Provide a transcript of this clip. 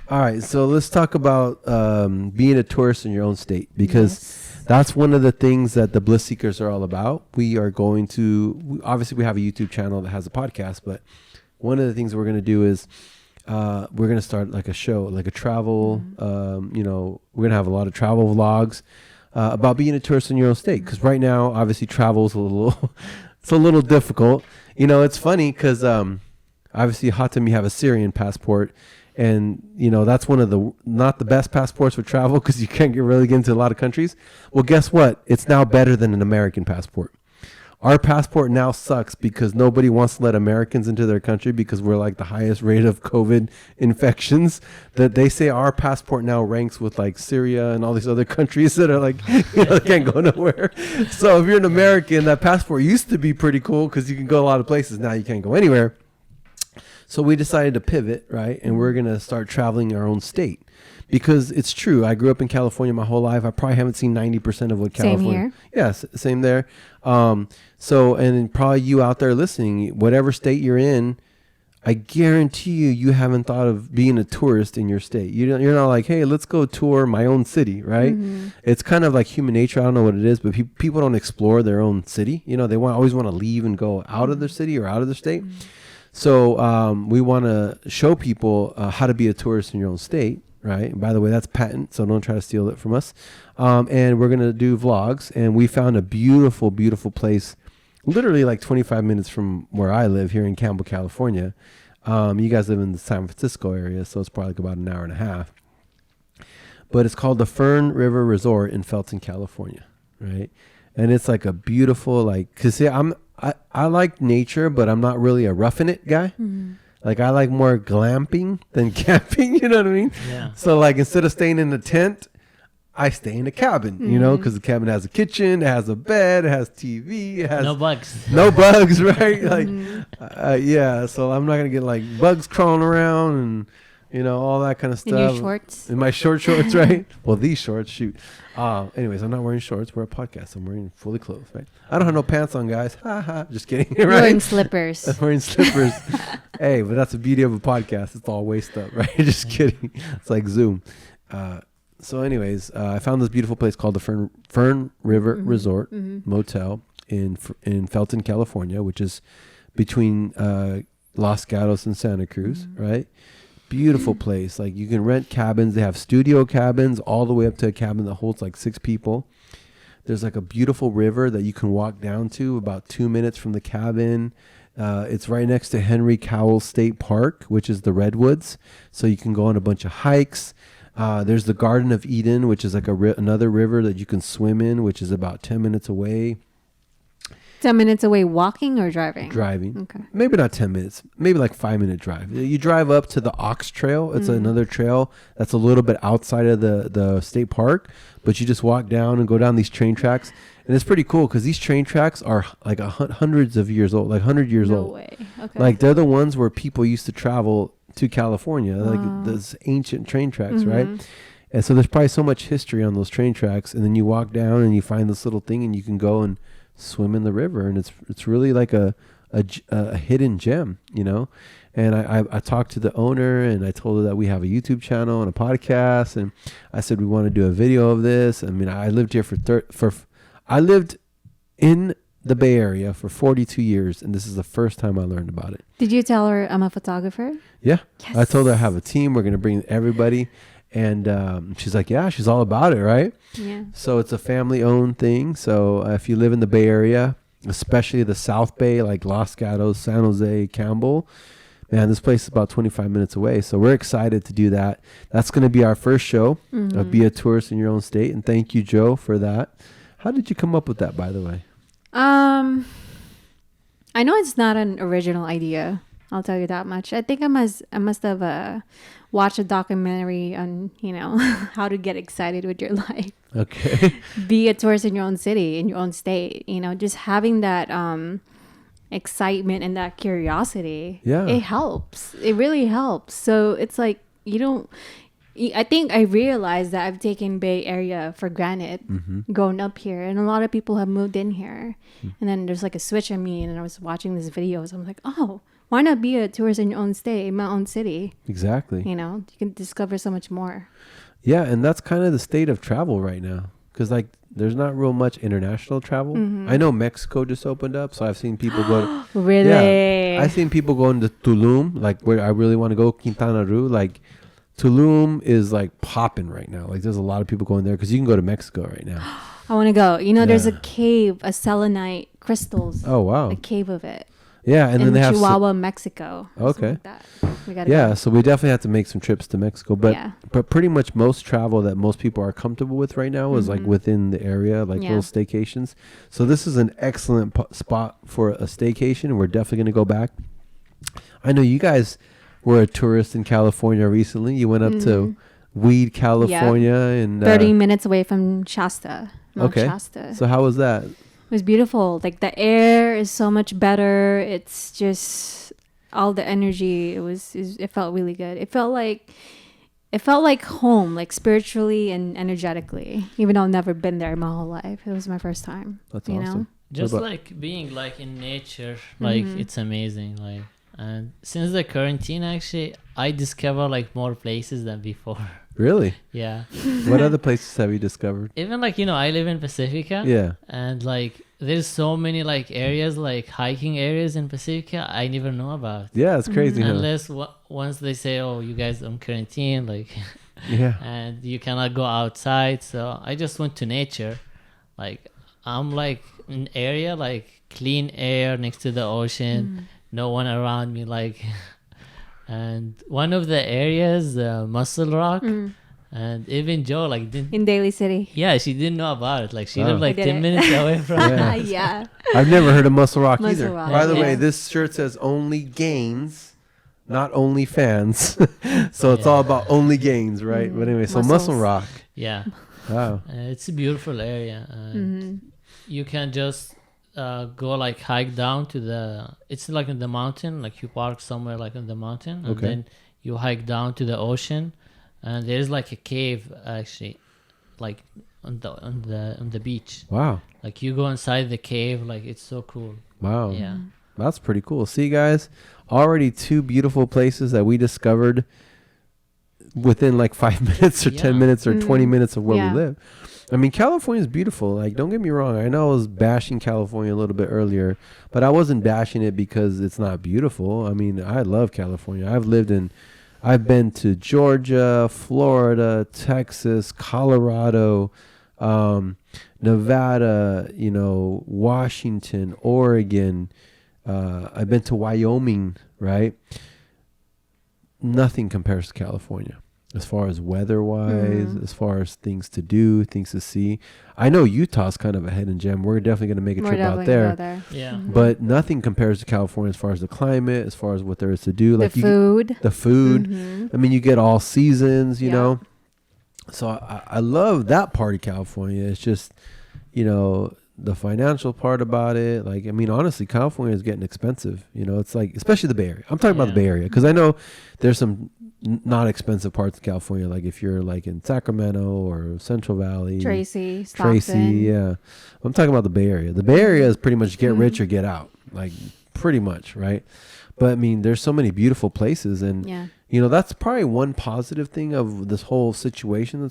All right, so let's talk about being a tourist in your own state, because that's one of the things that the Bliss Seekers are all about. We are going to, obviously we have a YouTube channel that has a podcast, but one of the things we're going to do is we're going to start like a show, like a travel, we're going to have a lot of travel vlogs about being a tourist in your own state. Because right now, obviously travel is a little, it's a little difficult. It's funny because obviously Hatem, you have a Syrian passport. And, that's one of the, not the best passports for travel because you can't really get into a lot of countries. Well, guess what? It's now better than an American passport. Our passport now sucks because nobody wants to let Americans into their country because we're like the highest rate of COVID infections. That they say our passport now ranks with like Syria and all these other countries that are like, they can't go nowhere. So if you're an American, that passport used to be pretty cool because you can go a lot of places. Now you can't go anywhere. So we decided to pivot, right? And we're going to start traveling our own state because it's true. I grew up in California my whole life. I probably haven't seen 90% of what California. Same here. Yes, same there. And probably you out there listening, whatever state you're in, I guarantee you haven't thought of being a tourist in your state. You're not like, hey, let's go tour my own city, right? Mm-hmm. It's kind of like human nature. I don't know what it is, but people don't explore their own city. They always want to leave and go out of their city or out of their state. Mm-hmm. So we want to show people how to be a tourist in your own state, right? And by the way, that's patent, so don't try to steal it from us. And we're going to do vlogs. And we found a beautiful, beautiful place, literally like 25 minutes from where I live here in Campbell, California. You guys live in the San Francisco area, so it's probably like about an hour and a half. But it's called the Fern River Resort in Felton, California, right? And it's like a beautiful, because I like nature, but I'm not really a roughing it guy. Mm-hmm. Like I like more glamping than camping, you know what I mean? Yeah. So like instead of staying in a tent, I stay in a cabin, because the cabin has a kitchen, it has a bed, it has TV, it has no bugs. No bugs, right? Like, so I'm not going to get like bugs crawling around and, all that kind of stuff. In your shorts? In my shorts, right? Well, these shorts, shoot. Anyways, I'm not wearing shorts. We're a podcast. I'm wearing fully clothed, right? I don't have no pants on, guys. Ha ha. Just kidding. Right? Wearing slippers. I'm wearing slippers. Hey, but that's the beauty of a podcast. It's all waist up, right? Just kidding. It's like Zoom. So anyways, I found this beautiful place called the Fern River Resort Motel in Felton, California, which is between Los Gatos and Santa Cruz, right? Beautiful place. Like you can rent cabins. They have studio cabins all the way up to a cabin that holds like 6 people. There's like a beautiful river that you can walk down to about 2 minutes from the cabin. It's right next to Henry Cowell State Park, which is the Redwoods. So you can go on a bunch of hikes. There's the Garden of Eden, which is like another river that you can swim in, which is about 10 minutes away. 10 minutes away walking or driving? Driving. Okay. Maybe not 10 minutes. Maybe like 5-minute drive. You drive up to the Ox Trail. It's another trail that's a little bit outside of the state park, but you just walk down and go down these train tracks. And it's pretty cool because these train tracks are like hundreds of years old, like 100 years old. No way. Okay. Like they're the ones where people used to travel to California, like those ancient train tracks, right? And so there's probably so much history on those train tracks. And then you walk down and you find this little thing and you can go and swim in the river, and it's really like a hidden gem, And I talked to the owner and I told her that we have a YouTube channel and a podcast, and I said we want to do a video of this. I mean, I lived here I lived in the Bay Area for 42 years, and this is the first time I learned about it. Did you tell her I'm a photographer? Yeah. Yes. I told her I have a team. We're going to bring everybody. And she's like, yeah, she's all about it, right? Yeah. So it's a family-owned thing. So if you live in the Bay Area, especially the South Bay, like Los Gatos, San Jose, Campbell, man, this place is about 25 minutes away. So we're excited to do that. That's going to be our first show of Be a Tourist in Your Own State. And thank you, Joe, for that. How did you come up with that, by the way? I know it's not an original idea. I'll tell you that much. I think I must have watched a documentary on, how to get excited with your life. Okay. Be a tourist in your own city, in your own state. Just having that excitement and that curiosity. Yeah. It helps. It really helps. So it's like I think I realized that I've taken Bay Area for granted growing up here, and a lot of people have moved in here. And then there's like a switch in me, and I was watching these videos. I'm like, oh, why not be a tourist in your own state, in my own city? Exactly. You know, you can discover so much more. Yeah, and that's kind of the state of travel right now. Because, like, there's not real much international travel. I know Mexico just opened up, so I've seen people go. Really? Yeah, I've seen people going to Tulum, like where I really want to go, Quintana Roo. Like, Tulum is like popping right now. Like, there's a lot of people going there because you can go to Mexico right now. I want to go. You know, there's a cave, a selenite crystals. Oh, wow. A cave of it. Yeah, and then they have Chihuahua, Mexico. Okay. Like that. We gotta go. So we definitely have to make some trips to Mexico. But pretty much most travel that most people are comfortable with right now is like within the area, like little staycations. So this is an excellent spot for a staycation. We're definitely going to go back. I know you guys were a tourist in California recently. You went up to Weed, California, and 30 minutes away from Shasta. Mount Okay. Shasta. So how was that? It was beautiful. Like the air is so much better. It's just all the energy. It felt really good. It felt like home, like spiritually and energetically. Even though I've never been there my whole life, it was my first time. That's you awesome. know? Just like being like in nature, like it's amazing. Like, and since the quarantine, actually, I discover like more places than before. Really? Yeah. What other places have you discovered? Even like, I live in Pacifica. Yeah. And like there's so many like areas, like hiking areas in Pacifica I never know about. Yeah, it's crazy. Huh? Unless once they say, oh, you guys on quarantine, like Yeah. and you cannot go outside. So I just went to nature. Like I'm like in area like clean air next to the ocean, no one around me, like and one of the areas, Muscle Rock, and even Joe like didn't In Daly City. Yeah, she didn't know about it. Like she Oh. lived like I 10 didn't. minutes away from it. Yeah. I've never heard of Muscle Rock Muscle either. Rock. By the Yeah. way, this shirt says only gains, not only fans. So it's all about only gains, right? But anyway, so Muscle Muscles. Rock. Yeah. Wow. It's a beautiful area. And you can just go like hike down to it's like in the mountain, like you park somewhere like in the mountain and then you hike down to the ocean, and there's like a cave actually like on the beach. Wow. Like you go inside the cave, like it's so cool. Wow. Yeah. That's pretty cool. See, guys, already 2 beautiful places that we discovered within like 5 minutes or 10 minutes or 20 minutes of where we live. I mean, California is beautiful. Like, don't get me wrong. I know I was bashing California a little bit earlier, but I wasn't bashing it because it's not beautiful. I mean, I love California. I've been to Georgia, Florida, Texas, Colorado, Nevada, Washington, Oregon. I've been to Wyoming, right? Nothing compares to California as far as weather-wise, as far as things to do, things to see. I know Utah's kind of a hidden gem. We're definitely going to make a trip out there. Yeah. But nothing compares to California as far as the climate, as far as what there is to do. Like The food. The food. I mean, you get all seasons, you know. So I love that part of California. It's just, the financial part about it. Like, I mean, honestly, California is getting expensive. It's like, especially the Bay Area. I'm talking about the Bay Area because I know there's some not expensive parts of California. Like if you're like in Sacramento or Central Valley. Tracy, Stockton. Yeah. I'm talking about the Bay Area. The Bay Area is pretty much get rich or get out. Like pretty much, right? But I mean, there's so many beautiful places and, that's probably one positive thing of this whole situation